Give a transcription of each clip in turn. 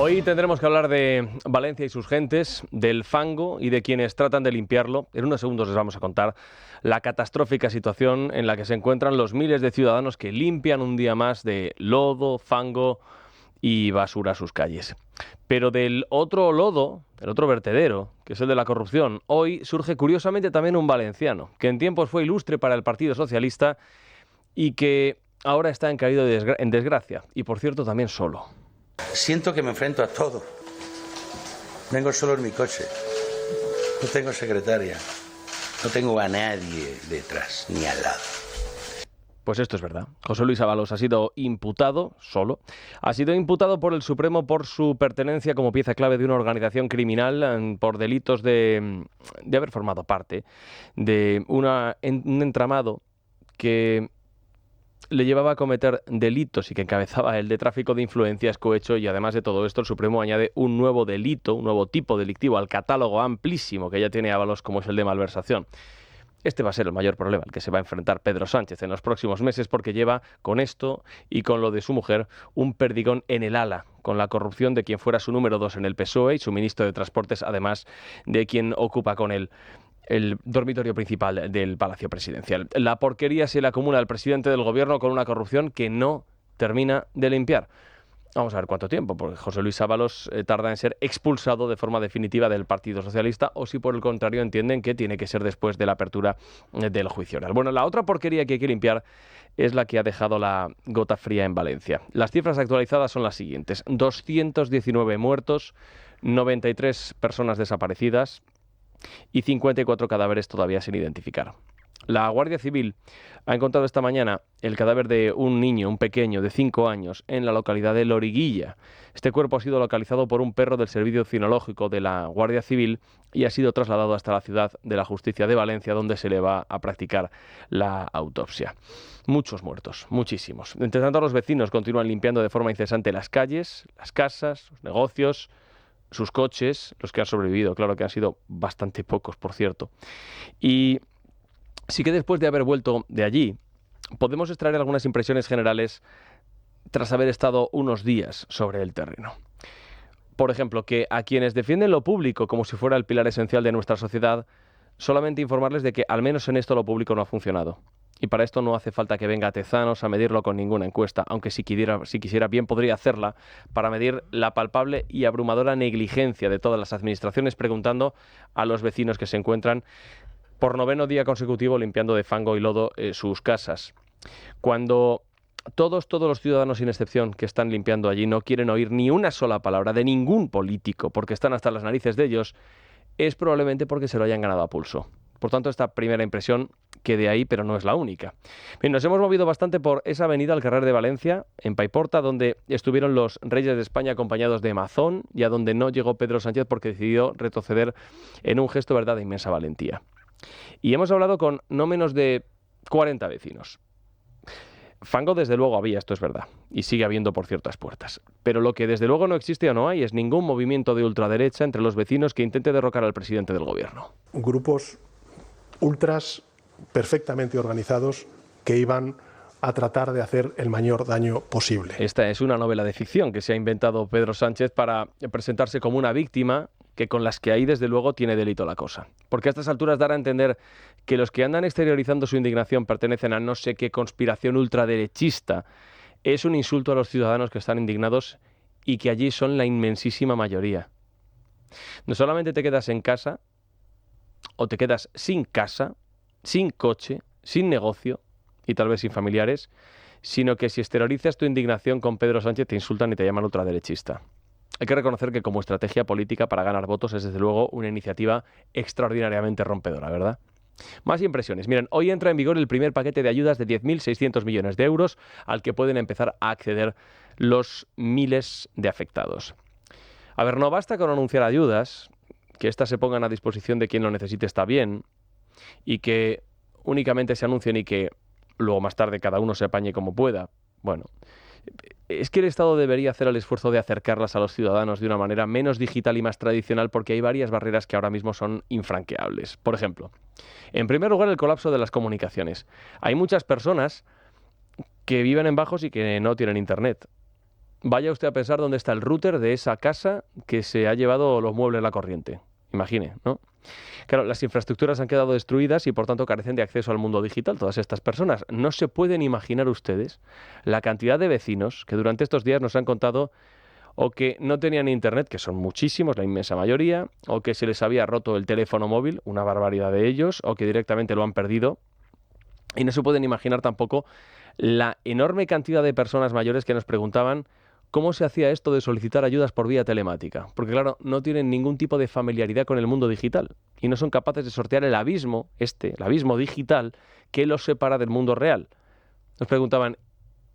Hoy tendremos que hablar de Valencia y sus gentes, del fango y de quienes tratan de limpiarlo. En unos segundos les vamos a contar la catastrófica situación en la que se encuentran los miles de ciudadanos que limpian un día más de lodo, fango y basura sus calles. Pero del otro lodo, el otro vertedero, que es el de la corrupción, hoy surge curiosamente también un valenciano, que en tiempos fue ilustre para el Partido Socialista y que ahora está caído en desgracia, y por cierto también solo. Siento que me enfrento a todo. Vengo solo en mi coche. No tengo secretaria. No tengo a nadie detrás ni al lado. Pues esto es verdad. José Luis Ábalos ha sido imputado, solo, ha sido imputado por el Supremo por su pertenencia como pieza clave de una organización criminal por delitos de haber formado parte de un entramado que le llevaba a cometer delitos y que encabezaba el de tráfico de influencias cohecho, y además de todo esto el Supremo añade un nuevo delito, un nuevo tipo delictivo al catálogo amplísimo que ya tiene Ábalos, como es el de malversación. Este va a ser el mayor problema al que se va a enfrentar Pedro Sánchez en los próximos meses, porque lleva con esto y con lo de su mujer un perdigón en el ala, con la corrupción de quien fuera su número 2 en el PSOE y su ministro de Transportes, además de quien ocupa con él el dormitorio principal del Palacio Presidencial. La porquería se le acumula al presidente del gobierno con una corrupción que no termina de limpiar. Vamos a ver cuánto tiempo, porque José Luis Ábalos tarda en ser expulsado de forma definitiva del Partido Socialista, o si por el contrario entienden que tiene que ser después de la apertura del juicio oral. Bueno, la otra porquería que hay que limpiar es la que ha dejado la gota fría en Valencia. Las cifras actualizadas son las siguientes: 219 muertos, 93 personas desaparecidas y 54 cadáveres todavía sin identificar. La Guardia Civil ha encontrado esta mañana el cadáver de un niño, un pequeño de 5 años, en la localidad de Loriguilla. Este cuerpo ha sido localizado por un perro del Servicio Cinológico de la Guardia Civil y ha sido trasladado hasta la Ciudad de la Justicia de Valencia, donde se le va a practicar la autopsia. Muchos muertos, muchísimos. Entre tanto, los vecinos continúan limpiando de forma incesante las calles, las casas, los negocios, sus coches, los que han sobrevivido, claro que han sido bastante pocos, por cierto. Y sí que después de haber vuelto de allí, podemos extraer algunas impresiones generales tras haber estado unos días sobre el terreno. Por ejemplo, que a quienes defienden lo público como si fuera el pilar esencial de nuestra sociedad, solamente informarles de que al menos en esto lo público no ha funcionado. Y para esto no hace falta que venga Tezanos a medirlo con ninguna encuesta, aunque si quisiera bien podría hacerla, para medir la palpable y abrumadora negligencia de todas las administraciones, preguntando a los vecinos que se encuentran por 9º día consecutivo limpiando de fango y lodo sus casas. Cuando todos los ciudadanos sin excepción que están limpiando allí no quieren oír ni una sola palabra de ningún político porque están hasta las narices de ellos, es probablemente porque se lo hayan ganado a pulso. Por tanto, esta primera impresión quede ahí, pero no es la única. Bien, nos hemos movido bastante por esa avenida al Carrer de Valencia, en Paiporta, donde estuvieron los reyes de España acompañados de Mazón, y a donde no llegó Pedro Sánchez porque decidió retroceder en un gesto, verdad, de inmensa valentía. Y hemos hablado con no menos de 40 vecinos. Fango desde luego había, esto es verdad, y sigue habiendo por ciertas puertas. Pero lo que desde luego no existe o no hay es ningún movimiento de ultraderecha entre los vecinos que intente derrocar al presidente del gobierno. Grupos ultras perfectamente organizados que iban a tratar de hacer el mayor daño posible. Esta es una novela de ficción que se ha inventado Pedro Sánchez para presentarse como una víctima, que con las que ahí desde luego tiene delito la cosa. Porque a estas alturas dar a entender que los que andan exteriorizando su indignación pertenecen a no sé qué conspiración ultraderechista es un insulto a los ciudadanos que están indignados y que allí son la inmensísima mayoría. No solamente te quedas en casa, o te quedas sin casa, sin coche, sin negocio y tal vez sin familiares, sino que si exteriorizas tu indignación con Pedro Sánchez te insultan y te llaman ultraderechista. Hay que reconocer que como estrategia política para ganar votos es desde luego una iniciativa extraordinariamente rompedora, ¿verdad? Más impresiones. Miren, hoy entra en vigor el primer paquete de ayudas de 10.600 millones de euros al que pueden empezar a acceder los miles de afectados. A ver, no basta con anunciar ayudas, que éstas se pongan a disposición de quien lo necesite está bien, y que únicamente se anuncien y que luego más tarde cada uno se apañe como pueda. Bueno, es que el Estado debería hacer el esfuerzo de acercarlas a los ciudadanos de una manera menos digital y más tradicional, porque hay varias barreras que ahora mismo son infranqueables. Por ejemplo, en primer lugar, el colapso de las comunicaciones. Hay muchas personas que viven en bajos y que no tienen internet. vaya usted a pensar dónde está el router de esa casa que se ha llevado los muebles la corriente. Imagine, ¿no? Claro, las infraestructuras han quedado destruidas y por tanto carecen de acceso al mundo digital todas estas personas. No se pueden imaginar ustedes la cantidad de vecinos que durante estos días nos han contado o que no tenían internet, que son muchísimos, la inmensa mayoría, o que se les había roto el teléfono móvil, una barbaridad de ellos, o que directamente lo han perdido. Y no se pueden imaginar tampoco la enorme cantidad de personas mayores que nos preguntaban cómo se hacía esto de solicitar ayudas por vía telemática. Porque claro, no tienen ningún tipo de familiaridad con el mundo digital y no son capaces de sortear el abismo digital que los separa del mundo real. Nos preguntaban,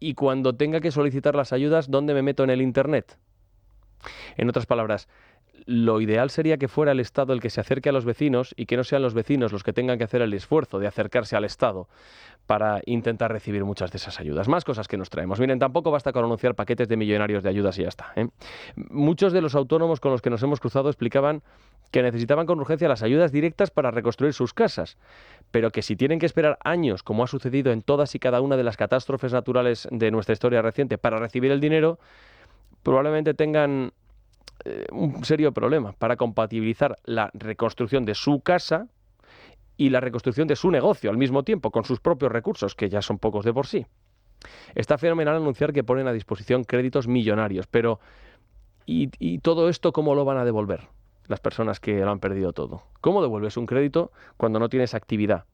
¿y cuando tenga que solicitar las ayudas, dónde me meto en el internet? En otras palabras, lo ideal sería que fuera el Estado el que se acerque a los vecinos y que no sean los vecinos los que tengan que hacer el esfuerzo de acercarse al Estado para intentar recibir muchas de esas ayudas. Más cosas que nos traemos. Miren, tampoco basta con anunciar paquetes de millonarios de ayudas y ya está, ¿eh? Muchos de los autónomos con los que nos hemos cruzado explicaban que necesitaban con urgencia las ayudas directas para reconstruir sus casas, pero que si tienen que esperar años, como ha sucedido en todas y cada una de las catástrofes naturales de nuestra historia reciente, para recibir el dinero, probablemente tengan un serio problema para compatibilizar la reconstrucción de su casa y la reconstrucción de su negocio al mismo tiempo, con sus propios recursos, que ya son pocos de por sí. Está fenomenal anunciar que ponen a disposición créditos millonarios, pero ¿y todo esto cómo lo van a devolver las personas que lo han perdido todo? ¿Cómo devuelves un crédito cuando no tienes actividad?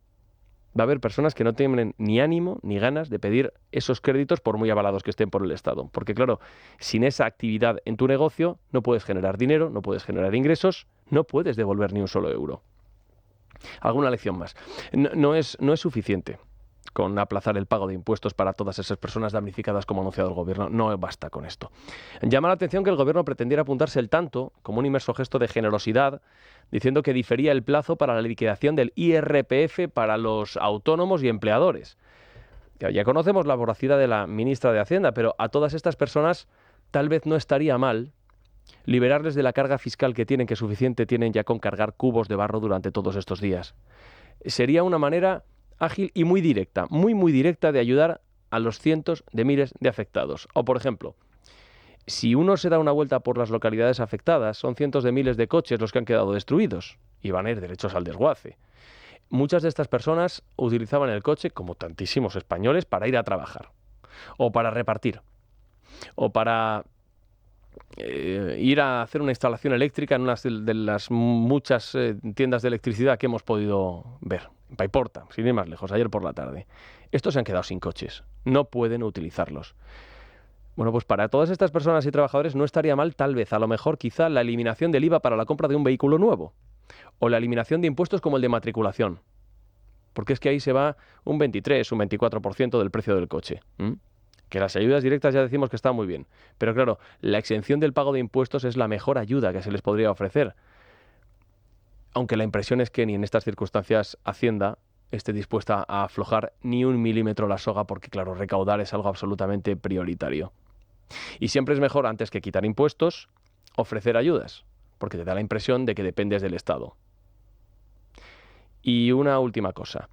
Va a haber personas que no tienen ni ánimo ni ganas de pedir esos créditos por muy avalados que estén por el Estado. Porque claro, sin esa actividad en tu negocio no puedes generar dinero, no puedes generar ingresos, no puedes devolver ni un solo euro. Alguna lección más. No es suficiente con aplazar el pago de impuestos para todas esas personas damnificadas como ha anunciado el Gobierno. No basta con esto. Llama la atención que el Gobierno pretendiera apuntarse el tanto como un inmerso gesto de generosidad, diciendo que difería el plazo para la liquidación del IRPF para los autónomos y empleadores. Ya conocemos la voracidad de la ministra de Hacienda, pero a todas estas personas tal vez no estaría mal liberarles de la carga fiscal que tienen, que suficiente tienen ya con cargar cubos de barro durante todos estos días. Sería una manera ágil y muy directa de ayudar a los cientos de miles de afectados. O, por ejemplo, si uno se da una vuelta por las localidades afectadas, son cientos de miles de coches los que han quedado destruidos y van a ir derechos al desguace. Muchas de estas personas utilizaban el coche, como tantísimos españoles, para ir a trabajar, o para repartir, o para ir a hacer una instalación eléctrica en una de las muchas tiendas de electricidad que hemos podido ver. En Paiporta, sin ir más lejos, ayer por la tarde. Estos se han quedado sin coches, no pueden utilizarlos. Bueno, pues para todas estas personas y trabajadores no estaría mal, tal vez, a lo mejor, quizá, la eliminación del IVA para la compra de un vehículo nuevo, o la eliminación de impuestos como el de matriculación, porque es que ahí se va un 23, un 24% del precio del coche. Que las ayudas directas ya decimos que está muy bien, pero claro, la exención del pago de impuestos es la mejor ayuda que se les podría ofrecer. Aunque la impresión es que ni en estas circunstancias Hacienda esté dispuesta a aflojar ni un milímetro la soga, porque claro, recaudar es algo absolutamente prioritario. Y siempre es mejor, antes que quitar impuestos, ofrecer ayudas, porque te da la impresión de que dependes del Estado. Y una última cosa.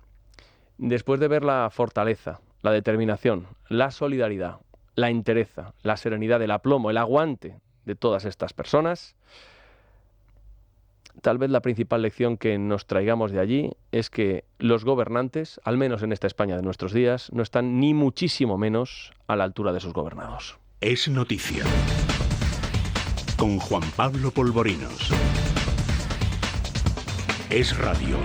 Después de ver la fortaleza, la determinación, la solidaridad, la entereza, la serenidad, el aplomo, el aguante de todas estas personas, tal vez la principal lección que nos traigamos de allí es que los gobernantes, al menos en esta España de nuestros días, no están ni muchísimo menos a la altura de sus gobernados. Es noticia. Con Juan Pablo Polvorinos. Es radio.